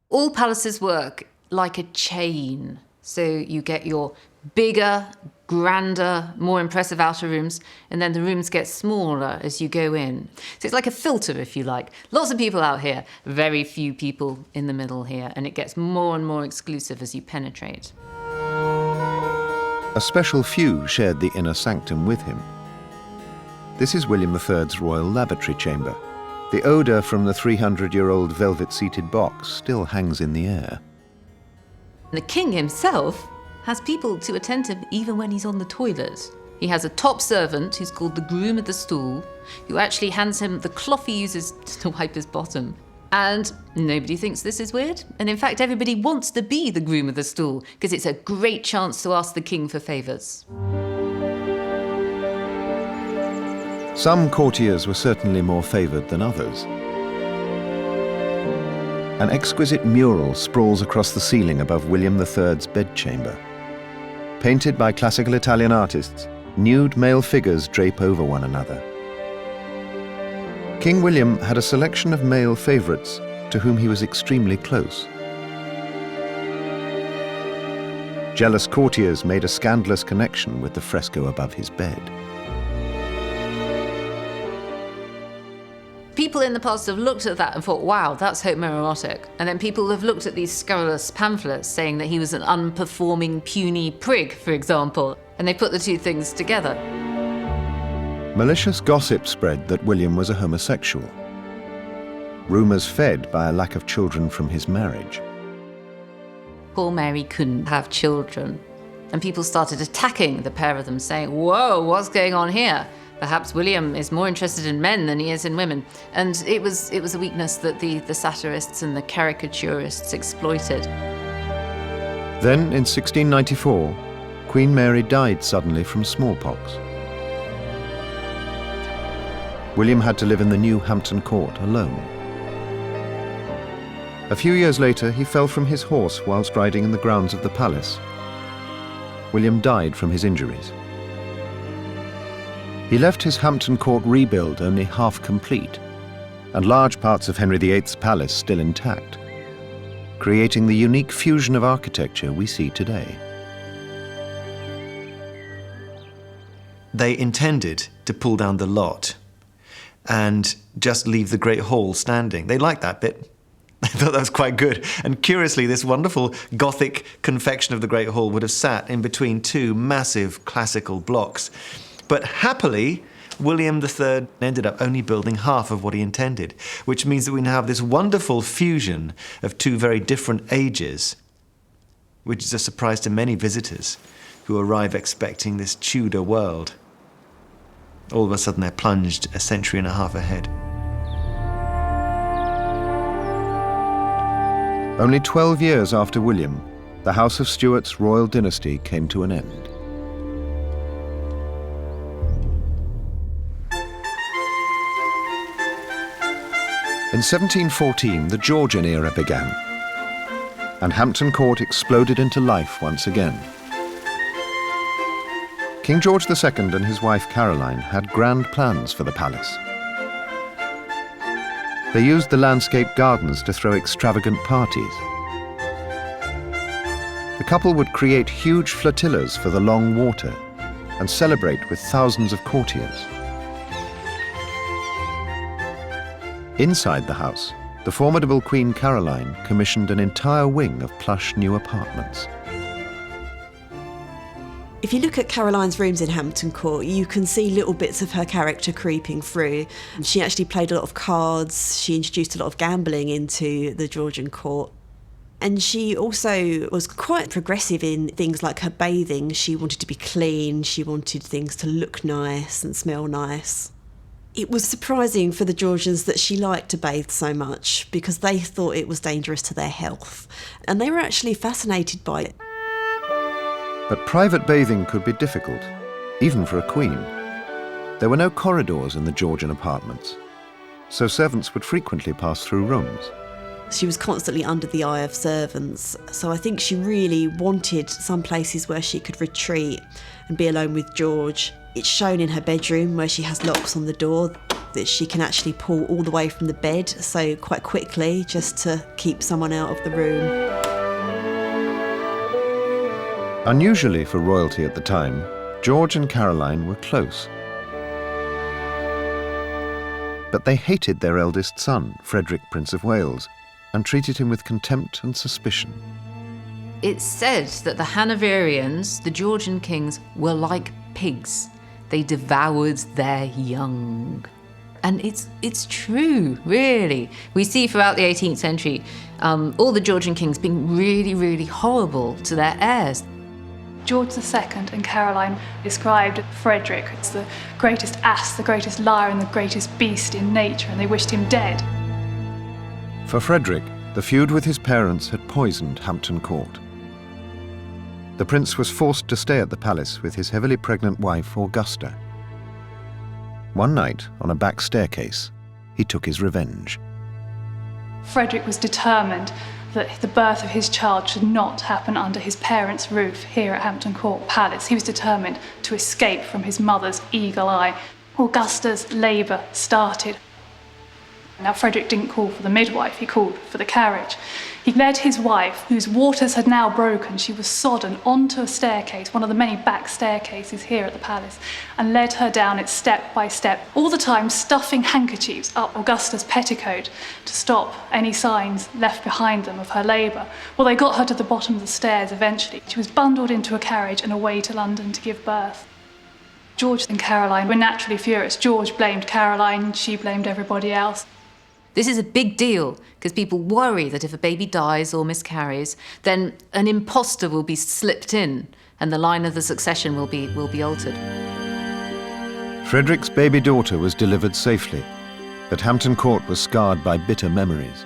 S6: All palaces work like a chain. So you get your bigger, grander, more impressive outer rooms, and then the rooms get smaller as you go in. So it's like a filter, if you like. Lots of people out here, very few people in the middle here, and it gets more and more exclusive as you penetrate.
S1: A special few shared the inner sanctum with him. This is William III's royal lavatory chamber. The odour from the 300-year-old velvet-seated box still hangs in the air.
S6: The king himself has people to attend him even when he's on the toilet. He has a top servant who's called the groom of the stool, who actually hands him the cloth he uses to wipe his bottom. And nobody thinks this is weird. And in fact, everybody wants to be the groom of the stool because it's a great chance to ask the king for favours.
S1: Some courtiers were certainly more favoured than others. An exquisite mural sprawls across the ceiling above William III's bedchamber. Painted by classical Italian artists, nude male figures drape over one another. King William had a selection of male favourites to whom he was extremely close. Jealous courtiers made a scandalous connection with the fresco above his bed.
S6: People in the past have looked at that and thought, wow, that's homoerotic. And then people have looked at these scurrilous pamphlets saying that he was an unperforming, puny prig, for example, and they put the two things together.
S1: Malicious gossip spread that William was a homosexual. Rumours fed by a lack of children from his marriage.
S6: Poor Mary couldn't have children. And people started attacking the pair of them, saying, whoa, what's going on here? Perhaps William is more interested in men than he is in women. And it was a weakness that the satirists and the caricaturists exploited.
S1: Then, in 1694, Queen Mary died suddenly from smallpox. William had to live in the new Hampton Court alone. A few years later, he fell from his horse whilst riding in the grounds of the palace. William died from his injuries. He left his Hampton Court rebuild only half complete, and large parts of Henry VIII's palace still intact, creating the unique fusion of architecture we see today.
S5: They intended to pull down the lot and just leave the Great Hall standing. They liked that bit. I thought that was quite good. And curiously, this wonderful Gothic confection of the Great Hall would have sat in between two massive classical blocks. But happily, William III ended up only building half of what he intended, which means that we now have this wonderful fusion of two very different ages, which is a surprise to many visitors who arrive expecting this Tudor world. All of a sudden, they're plunged a century and a half ahead.
S1: Only 12 years after William, the House of Stuart's royal dynasty came to an end. In 1714, the Georgian era began, and Hampton Court exploded into life once again. King George II and his wife Caroline had grand plans for the palace. They used the landscape gardens to throw extravagant parties. The couple would create huge flotillas for the long water and celebrate with thousands of courtiers. Inside the house, the formidable Queen Caroline commissioned an entire wing of plush new apartments.
S14: If you look at Caroline's rooms in Hampton Court, you can see little bits of her character creeping through. She actually played a lot of cards. She introduced a lot of gambling into the Georgian court. And she also was quite progressive in things like her bathing. She wanted to be clean. She wanted things to look nice and smell nice. It was surprising for the Georgians that she liked to bathe so much because they thought it was dangerous to their health. And they were actually fascinated by it.
S1: But private bathing could be difficult, even for a queen. There were no corridors in the Georgian apartments, so servants would frequently pass through rooms.
S14: She was constantly under the eye of servants, so I think she really wanted some places where she could retreat and be alone with George. It's shown in her bedroom where she has locks on the door that she can actually pull all the way from the bed, so quite quickly, just to keep someone out of the room.
S1: Unusually for royalty at the time, George and Caroline were close. But they hated their eldest son, Frederick, Prince of Wales, and treated him with contempt and suspicion.
S6: It's said that the Hanoverians, the Georgian kings, were like pigs. They devoured their young. And it's true, really. We see throughout the 18th century all the Georgian kings being really, really horrible to their heirs.
S15: George II and Caroline described Frederick as the greatest ass, the greatest liar, and the greatest beast in nature, and they wished him dead.
S1: For Frederick, the feud with his parents had poisoned Hampton Court. The prince was forced to stay at the palace with his heavily pregnant wife, Augusta. One night, on a back staircase, he took his revenge.
S15: Frederick was determined that the birth of his child should not happen under his parents' roof here at Hampton Court Palace. He was determined to escape from his mother's eagle eye. Augusta's labour started. Now, Frederick didn't call for the midwife, he called for the carriage. He led his wife, whose waters had now broken, she was sodden, onto a staircase, one of the many back staircases here at the palace, and led her down it step by step, all the time stuffing handkerchiefs up Augusta's petticoat to stop any signs left behind them of her labour. Well, they got her to the bottom of the stairs eventually. She was bundled into a carriage and away to London to give birth. George and Caroline were naturally furious. George blamed Caroline, she blamed everybody else.
S6: This is a big deal because people worry that if a baby dies or miscarries, then an imposter will be slipped in and the line of the succession will be altered.
S1: Frederick's baby daughter was delivered safely, but Hampton Court was scarred by bitter memories.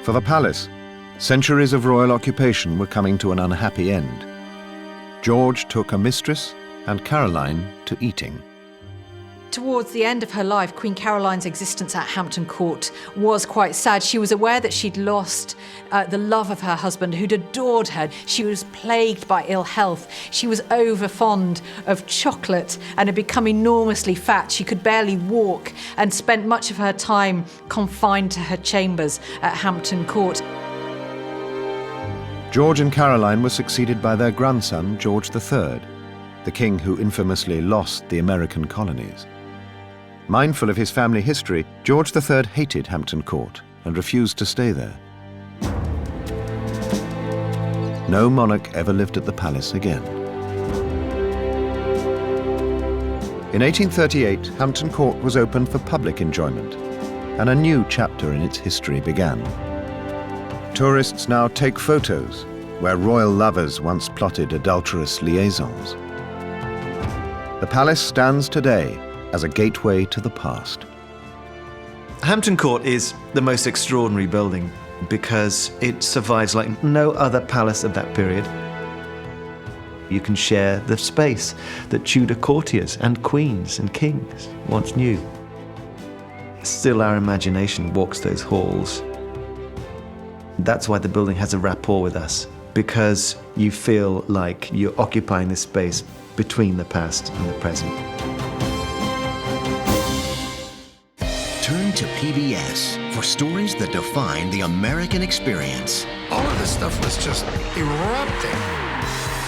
S1: For the palace, centuries of royal occupation were coming to an unhappy end. George took a mistress and Caroline to Eating.
S2: Towards the end of her life, Queen Caroline's existence at Hampton Court was quite sad. She was aware that she'd lost the love of her husband, who'd adored her. She was plagued by ill health. She was over fond of chocolate and had become enormously fat. She could barely walk and spent much of her time confined to her chambers at Hampton Court.
S1: George and Caroline were succeeded by their grandson, George III, the king who infamously lost the American colonies. Mindful of his family history, George III hated Hampton Court and refused to stay there. No monarch ever lived at the palace again. In 1838, Hampton Court was opened for public enjoyment, and a new chapter in its history began. Tourists now take photos where royal lovers once plotted adulterous liaisons. The palace stands today as a gateway to the past.
S5: Hampton Court is the most extraordinary building because it survives like no other palace of that period. You can share the space that Tudor courtiers and queens and kings once knew. Still, our imagination walks those halls. That's why the building has a rapport with us, because you feel like you're occupying this space between the past and the present.
S16: Turn to PBS for stories that define the American experience.
S17: All of this stuff was just erupting.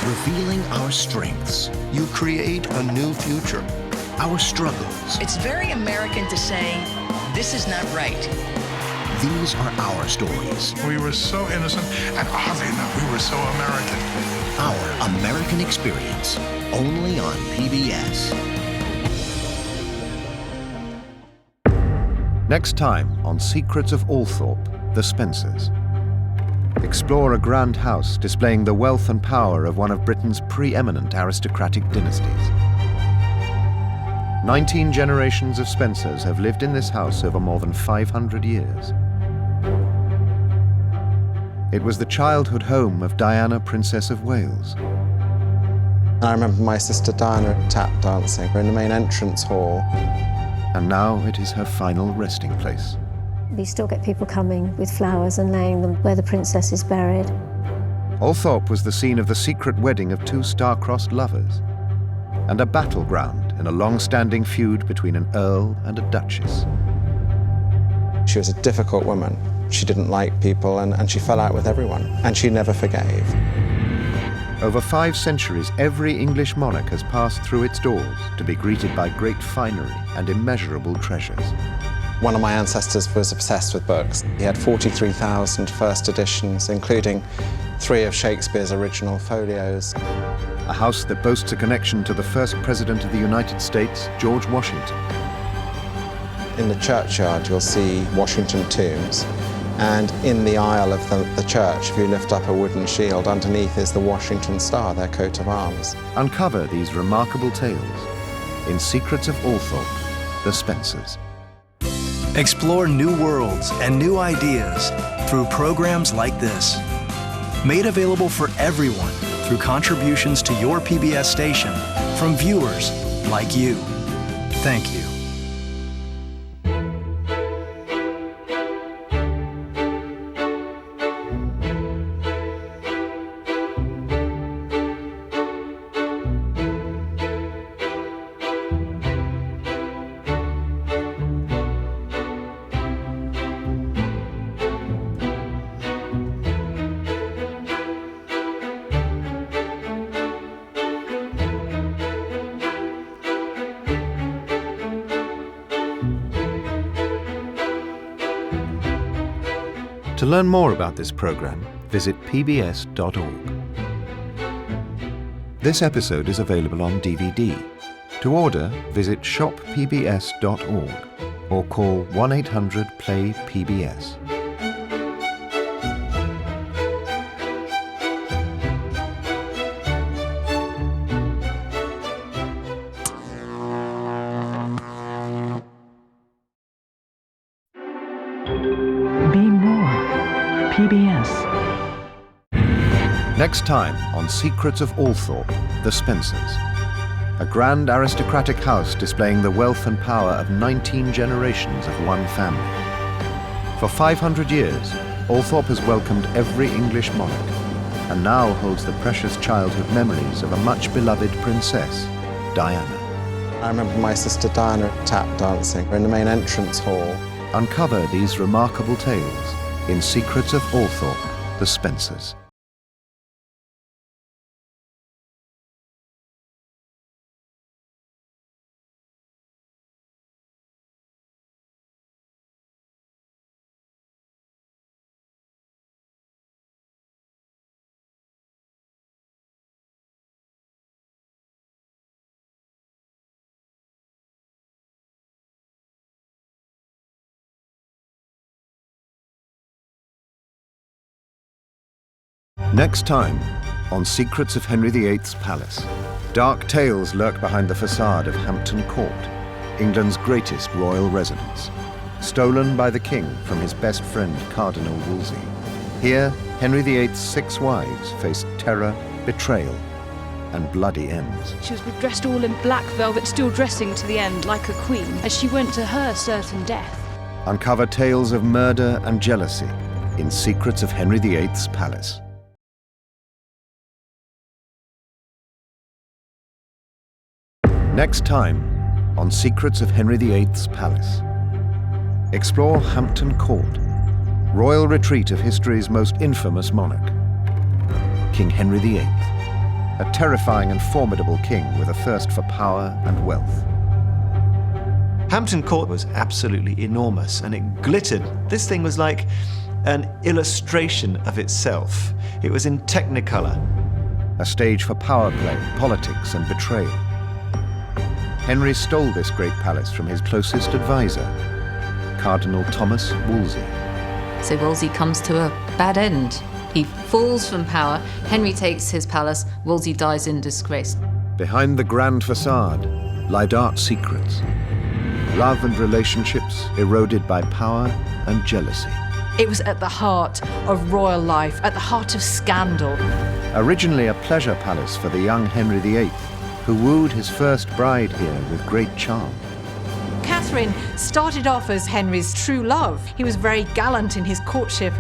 S16: Revealing our strengths.
S17: You create a new future.
S16: Our struggles.
S18: It's very American to say, this is not right.
S16: These are our stories.
S17: We were so innocent, and oddly enough, we were so American.
S16: Our American experience, only on PBS.
S1: Next time on Secrets of Althorpe, the Spencers. Explore a grand house displaying the wealth and power of one of Britain's preeminent aristocratic dynasties. 19 generations of Spencers have lived in this house over more than 500 years. It was the childhood home of Diana, Princess of Wales.
S19: I remember my sister Diana tap dancing in the main entrance hall.
S1: And now it is her final resting place.
S20: We still get people coming with flowers and laying them where the princess is buried.
S1: Althorpe was the scene of the secret wedding of two star-crossed lovers, and a battleground in a long-standing feud between an earl and a duchess.
S19: She was a difficult woman. She didn't like people, and she fell out with everyone, and she never forgave.
S1: Over 5 centuries, every English monarch has passed through its doors to be greeted by great finery and immeasurable treasures.
S19: One of my ancestors was obsessed with books. He had 43,000 first editions, including 3 of Shakespeare's original folios.
S1: A house that boasts a connection to the first President of the United States, George Washington.
S19: In the churchyard, you'll see Washington tombs. And in the aisle of the church, if you lift up a wooden shield, underneath is the Washington Star, their coat of arms.
S1: Uncover these remarkable tales in Secrets of Althorpe, The Spencers.
S3: Explore new worlds and new ideas through programs like this. Made available for everyone through contributions to your PBS station from viewers like you. Thank you.
S1: To learn more about this program, visit pbs.org. This episode is available on DVD. To order, visit shoppbs.org or call 1-800-PLAY-PBS.
S21: PBS.
S1: Next time on Secrets of Althorpe, The Spencers. A grand aristocratic house displaying the wealth and power of 19 generations of one family. For 500 years, Althorpe has welcomed every English monarch and now holds the precious childhood memories of a much-beloved princess, Diana.
S19: I remember my sister Diana tap dancing in the main entrance hall.
S1: Uncover these remarkable tales in Secrets of Althorpe, The Spencers. Next time on Secrets of Henry VIII's Palace. Dark tales lurk behind the facade of Hampton Court, England's greatest royal residence. Stolen by the king from his best friend, Cardinal Wolsey. Here, Henry VIII's 6 wives faced terror, betrayal, and bloody ends.
S4: She was dressed all in black velvet, still dressing to the end like a queen, as she went to her certain death.
S1: Uncover tales of murder and jealousy in Secrets of Henry VIII's Palace. Next time on Secrets of Henry VIII's Palace. Explore Hampton Court, royal retreat of history's most infamous monarch, King Henry VIII, a terrifying and formidable king with a thirst for power and wealth.
S5: Hampton Court was absolutely enormous and it glittered. This thing was like an illustration of itself. It was in technicolor.
S1: A stage for power play, politics, and betrayal. Henry stole this great palace from his closest advisor, Cardinal Thomas Wolsey.
S6: So Wolsey comes to a bad end. He falls from power, Henry takes his palace, Wolsey dies in disgrace.
S1: Behind the grand facade lie dark secrets. Love and relationships eroded by power and jealousy.
S2: It was at the heart of royal life, at the heart of scandal.
S1: Originally a pleasure palace for the young Henry VIII, who wooed his first bride here with great charm.
S2: Catherine started off as Henry's true love. He was very gallant in his courtship.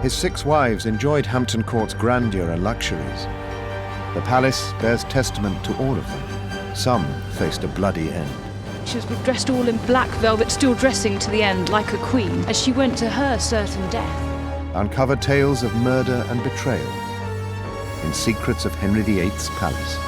S1: His 6 wives enjoyed Hampton Court's grandeur and luxuries. The palace bears testament to all of them. Some faced a bloody end.
S4: She was dressed all in black velvet, still dressing to the end like a queen, as she went to her certain death.
S1: Uncover tales of murder and betrayal in Secrets of Henry VIII's Palace.